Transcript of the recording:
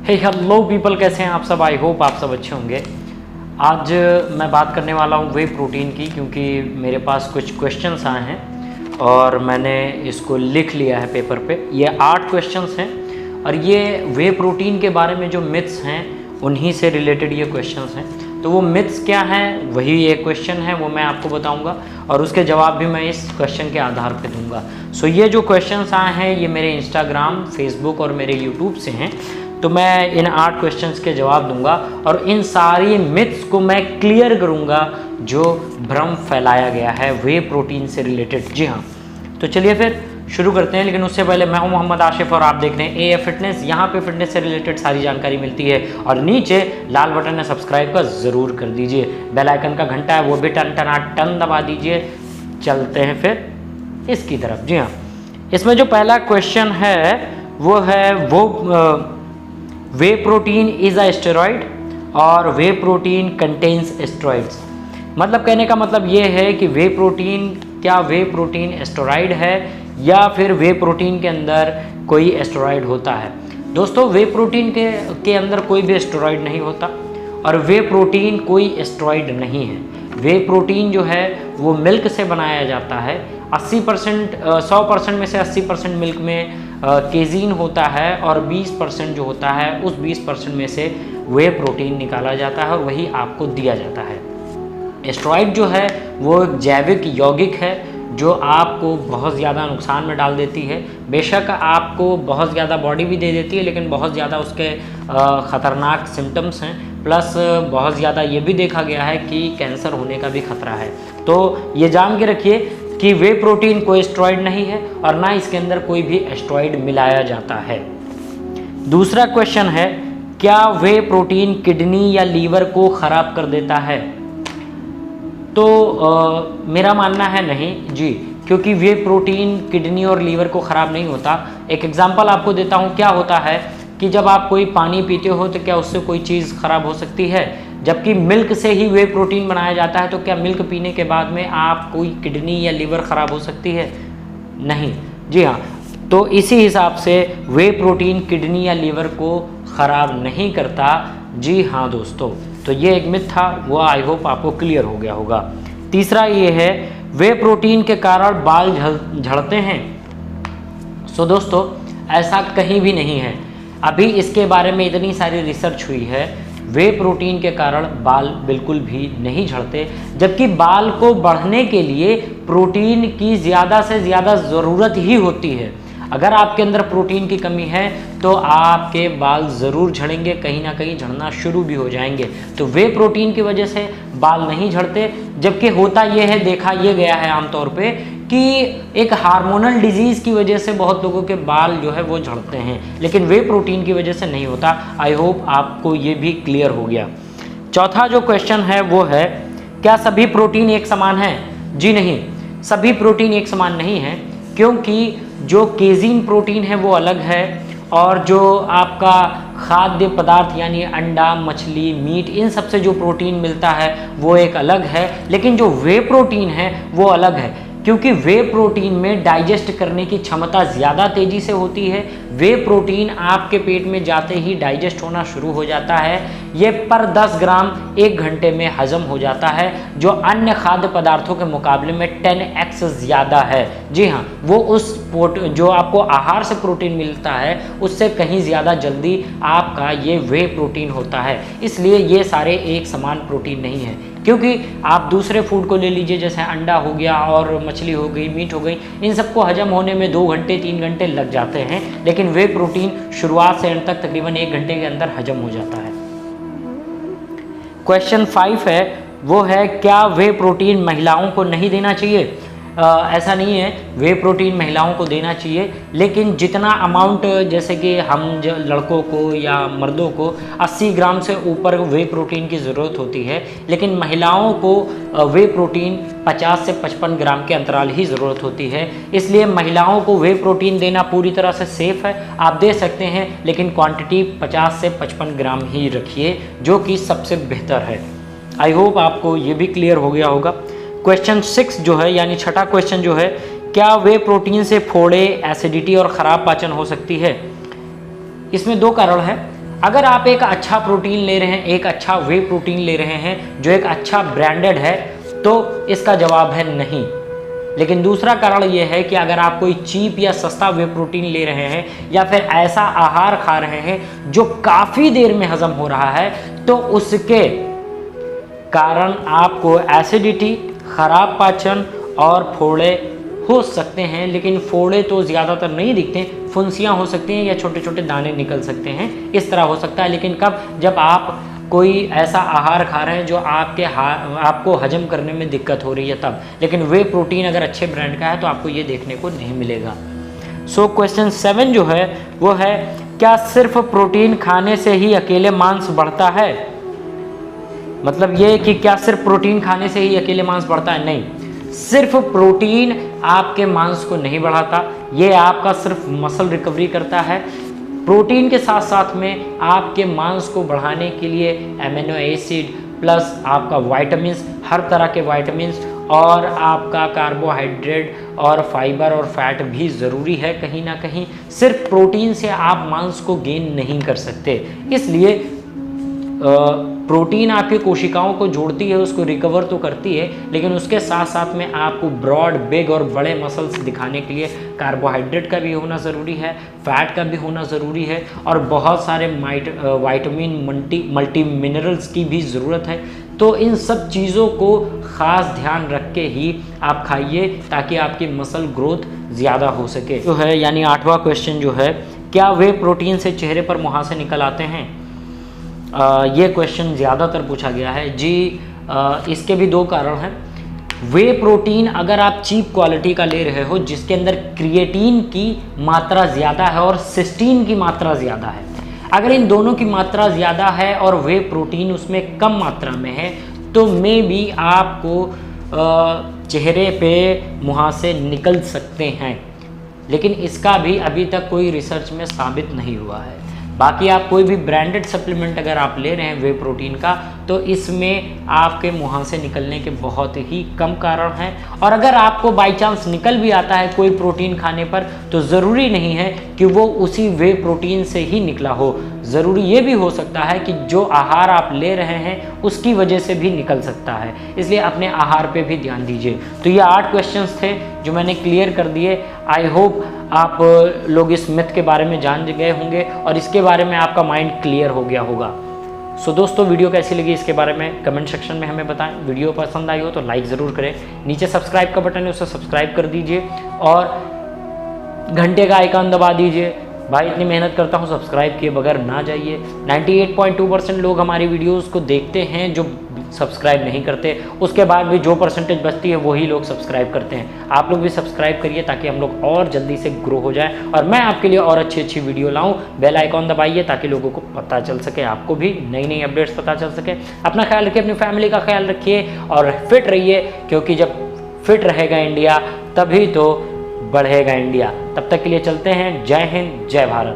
हे hello people, कैसे हैं आप सब। आई होप आप सब अच्छे होंगे। आज मैं बात करने वाला हूँ वे प्रोटीन की, क्योंकि मेरे पास कुछ क्वेश्चंस आए हैं और मैंने इसको लिख लिया है पेपर पे। ये 8 क्वेश्चंस हैं और ये वे प्रोटीन के बारे में जो मिथ्स हैं उन्हीं से रिलेटेड ये क्वेश्चंस हैं। तो वो मिथ्स क्या हैं, वही ये क्वेश्चन है, वो मैं आपको बताऊंगा और उसके जवाब भी मैं इस क्वेश्चन के आधार पे दूंगा। सो ये जो क्वेश्चंस आए हैं ये मेरे इंस्टाग्राम, फेसबुक और मेरे यूट्यूब से हैं। तो मैं इन 8 क्वेश्चंस के जवाब दूंगा और इन सारी मिथ्स को मैं क्लियर करूंगा जो भ्रम फैलाया गया है वे प्रोटीन से रिलेटेड। जी हाँ, तो चलिए फिर शुरू करते हैं। लेकिन उससे पहले मैं हूं मोहम्मद आशिफ और आप देख रहे हैं एएफ फिटनेस। यहाँ पे फिटनेस से रिलेटेड सारी जानकारी मिलती है और नीचे लाल बटन है सब्सक्राइब का ज़रूर कर दीजिए। बेल आइकन का घंटा है वो भी टन टना टन दबा दीजिए। चलते हैं फिर इसकी तरफ। जी हाँ, इसमें जो पहला क्वेश्चन है वो है वे प्रोटीन इज़ अ स्टेरॉइड और वे प्रोटीन कंटेन्स स्टेरॉइड्स। मतलब कहने का मतलब ये है कि वे प्रोटीन स्टेरॉइड है या फिर वे प्रोटीन के अंदर कोई स्टेरॉइड होता है। दोस्तों, वे प्रोटीन के अंदर कोई भी स्टेरॉइड नहीं होता और वे प्रोटीन कोई स्टेरॉइड नहीं है। वे प्रोटीन जो है वो मिल्क से बनाया जाता है। 100% में से 80% मिल्क में केजीन होता है और 20% जो होता है उस 20% में से वे प्रोटीन निकाला जाता है और वही आपको दिया जाता है। स्टेरॉइड जो है वो एक जैविक यौगिक है जो आपको बहुत ज़्यादा नुकसान में डाल देती है। बेशक आपको बहुत ज़्यादा बॉडी भी दे देती है, लेकिन बहुत ज़्यादा उसके ख़तरनाक सिम्टम्स हैं। प्लस बहुत ज़्यादा ये भी देखा गया है कि कैंसर होने का भी खतरा है। तो ये जान के रखिए कि वे प्रोटीन कोई स्टेरॉइड नहीं है और ना इसके अंदर कोई भी स्टेरॉइड मिलाया जाता है। दूसरा क्वेश्चन है, क्या वे प्रोटीन किडनी या लीवर को ख़राब कर देता है? तो मेरा मानना है नहीं जी, क्योंकि वे प्रोटीन किडनी और लीवर को ख़राब नहीं होता। एक एग्जांपल आपको देता हूँ। क्या होता है कि जब आप कोई पानी पीते हो तो क्या उससे कोई चीज़ ख़राब हो सकती है? जबकि मिल्क से ही वे प्रोटीन बनाया जाता है, तो क्या मिल्क पीने के बाद में आप कोई किडनी या लीवर ख़राब हो सकती है? नहीं। जी हाँ, तो इसी हिसाब से वे प्रोटीन किडनी या लीवर को ख़राब नहीं करता। जी हाँ दोस्तों, तो ये एक मिथ था, वो आई होप आपको क्लियर हो गया होगा। तीसरा ये है, वे प्रोटीन के कारण बाल झड़ते हैं। सो दोस्तों, ऐसा कहीं भी नहीं है। अभी इसके बारे में इतनी सारी रिसर्च हुई है, वे प्रोटीन के कारण बाल बिल्कुल भी नहीं झड़ते। जबकि बाल को बढ़ने के लिए प्रोटीन की ज़्यादा से ज़्यादा ज़रूरत ही होती है। अगर आपके अंदर प्रोटीन की कमी है तो आपके बाल ज़रूर झड़ेंगे, कहीं ना कहीं झड़ना शुरू भी हो जाएंगे। तो वे प्रोटीन की वजह से बाल नहीं झड़ते। जबकि होता यह है, देखा यह गया है आमतौर पे, कि एक हार्मोनल डिजीज़ की वजह से बहुत लोगों के बाल जो है वो झड़ते हैं, लेकिन वे प्रोटीन की वजह से नहीं होता। आई होप आपको ये भी क्लियर हो गया। चौथा जो क्वेश्चन है वो है, क्या सभी प्रोटीन एक समान है? जी नहीं, सभी प्रोटीन एक समान नहीं है, क्योंकि जो केजीन प्रोटीन है वो अलग है और जो आपका खाद्य पदार्थ यानी अंडा, मछली, मीट, इन सब से जो प्रोटीन मिलता है वो एक अलग है। लेकिन जो वे प्रोटीन है वो अलग है, क्योंकि वे प्रोटीन में डाइजेस्ट करने की क्षमता ज़्यादा तेज़ी से होती है। वे प्रोटीन आपके पेट में जाते ही डाइजेस्ट होना शुरू हो जाता है। ये पर 10 ग्राम 1 घंटे में हजम हो जाता है, जो अन्य खाद्य पदार्थों के मुकाबले में 10x ज़्यादा है। जी हाँ, वो उस जो आपको आहार से प्रोटीन मिलता है उससे कहीं ज़्यादा जल्दी आपका ये वे प्रोटीन होता है। इसलिए ये सारे एक समान प्रोटीन नहीं है। क्योंकि आप दूसरे फूड को ले लीजिए, जैसे अंडा हो गया और मछली हो गई, मीट हो गई, इन सबको हजम होने में 2 घंटे 3 घंटे लग जाते हैं, लेकिन वे प्रोटीन शुरुआत से अंत तक तकरीबन 1 घंटे के अंदर हजम हो जाता है। क्वेश्चन 5 है, वो है, क्या वे प्रोटीन महिलाओं को नहीं देना चाहिए? ऐसा नहीं है, वे प्रोटीन महिलाओं को देना चाहिए, लेकिन जितना अमाउंट, जैसे कि हम लड़कों को या मर्दों को 80 ग्राम से ऊपर वे प्रोटीन की ज़रूरत होती है, लेकिन महिलाओं को वे प्रोटीन 50 से 55 ग्राम के अंतराल ही ज़रूरत होती है। इसलिए महिलाओं को वे प्रोटीन देना पूरी तरह से सेफ़ है, आप दे सकते हैं, लेकिन क्वांटिटी 50 से 55 ग्राम ही रखिए, जो कि सबसे बेहतर है। आई होप आपको ये भी क्लियर हो गया होगा। क्वेश्चन 6 जो है, यानी छठा क्वेश्चन जो है, क्या वे प्रोटीन से फोड़े, एसिडिटी और ख़राब पाचन हो सकती है? इसमें 2 कारण है। अगर आप एक अच्छा प्रोटीन ले रहे हैं, एक अच्छा वे प्रोटीन ले रहे हैं जो एक अच्छा ब्रांडेड है, तो इसका जवाब है नहीं। लेकिन दूसरा कारण यह है कि अगर आप कोई चीप या सस्ता वे प्रोटीन ले रहे हैं या फिर ऐसा आहार खा रहे हैं जो काफ़ी देर में हजम हो रहा है, तो उसके कारण आपको एसिडिटी, खराब पाचन और फोड़े हो सकते हैं। लेकिन फोड़े तो ज़्यादातर नहीं दिखते, फुंसियाँ हो सकती हैं या छोटे छोटे दाने निकल सकते हैं, इस तरह हो सकता है। लेकिन कब? जब आप कोई ऐसा आहार खा रहे हैं जो आपको हजम करने में दिक्कत हो रही है तब। लेकिन वे प्रोटीन अगर अच्छे ब्रांड का है तो आपको ये देखने को नहीं मिलेगा। सो क्वेश्चन 7 जो है वो है, क्या सिर्फ प्रोटीन खाने से ही अकेले मांस बढ़ता है? मतलब ये कि क्या सिर्फ प्रोटीन खाने से ही अकेले मांस बढ़ता है? नहीं, सिर्फ प्रोटीन आपके मांस को नहीं बढ़ाता, ये आपका सिर्फ मसल रिकवरी करता है। प्रोटीन के साथ साथ में आपके मांस को बढ़ाने के लिए एमिनो एसिड प्लस आपका वाइटामिन्स, हर तरह के वाइटामिन्स और आपका कार्बोहाइड्रेट और फाइबर और फैट भी ज़रूरी है कहीं ना कहीं। सिर्फ प्रोटीन से आप मांस को गेन नहीं कर सकते, इसलिए प्रोटीन आपकी कोशिकाओं को जोड़ती है, उसको रिकवर तो करती है, लेकिन उसके साथ साथ में आपको ब्रॉड, बिग और बड़े मसल्स दिखाने के लिए कार्बोहाइड्रेट का भी होना ज़रूरी है, फैट का भी होना ज़रूरी है और बहुत सारे वाइटामिन, मल्टी मिनरल्स की भी ज़रूरत है। तो इन सब चीज़ों को ख़ास ध्यान रख के ही आप खाइए ताकि आपकी मसल ग्रोथ ज़्यादा हो सके। जो है यानी 8वां क्वेश्चन जो है, क्या वे प्रोटीन से चेहरे पर मुहासे निकल आते हैं? ये क्वेश्चन ज़्यादातर पूछा गया है जी। इसके भी 2 कारण हैं। वे प्रोटीन अगर आप चीप क्वालिटी का ले रहे हो जिसके अंदर क्रिएटिन की मात्रा ज़्यादा है और सिस्टीन की मात्रा ज़्यादा है, अगर इन दोनों की मात्रा ज़्यादा है और वे प्रोटीन उसमें कम मात्रा में है, तो मे भी आपको चेहरे पे मुहासे निकल सकते हैं। लेकिन इसका भी अभी तक कोई रिसर्च में साबित नहीं हुआ है। बाकी आप कोई भी ब्रांडेड सप्लीमेंट अगर आप ले रहे हैं वे प्रोटीन का, तो इसमें आपके मुहासे निकलने के बहुत ही कम कारण हैं। और अगर आपको बाई चांस निकल भी आता है कोई प्रोटीन खाने पर, तो ज़रूरी नहीं है कि वो उसी वे प्रोटीन से ही निकला हो। ज़रूरी ये भी हो सकता है कि जो आहार आप ले रहे हैं उसकी वजह से भी निकल सकता है, इसलिए अपने आहार पे भी ध्यान दीजिए। तो ये 8 क्वेश्चंस थे जो मैंने क्लियर कर दिए। आई होप आप लोग इस मिथ के बारे में जान गए होंगे और इसके बारे में आपका माइंड क्लियर हो गया होगा। सो दोस्तों, वीडियो कैसी लगी इसके बारे में कमेंट सेक्शन में हमें बताएं। वीडियो पसंद आई हो तो लाइक ज़रूर करें, नीचे सब्सक्राइब का बटन है उसे सब्सक्राइब कर दीजिए और घंटे का आइकन दबा दीजिए। भाई इतनी मेहनत करता हूँ, सब्सक्राइब किए बगैर ना जाइए। 98.2% लोग हमारी वीडियोस को देखते हैं जो सब्सक्राइब नहीं करते, उसके बाद भी जो परसेंटेज बचती है वही लोग सब्सक्राइब करते हैं। आप लोग भी सब्सक्राइब करिए ताकि हम लोग और जल्दी से ग्रो हो जाए और मैं आपके लिए और अच्छी अच्छी वीडियो लाऊं। बेल आइकॉन दबाइए ताकि लोगों को पता चल सके, आपको भी नई नई अपडेट्स पता चल सके। अपना ख्याल रखिए, अपनी फैमिली का ख्याल रखिए और फिट रहिए, क्योंकि जब फिट रहेगा इंडिया तभी तो बढ़ेगा इंडिया। तब तक के लिए चलते हैं। जय हिंद, जय भारत।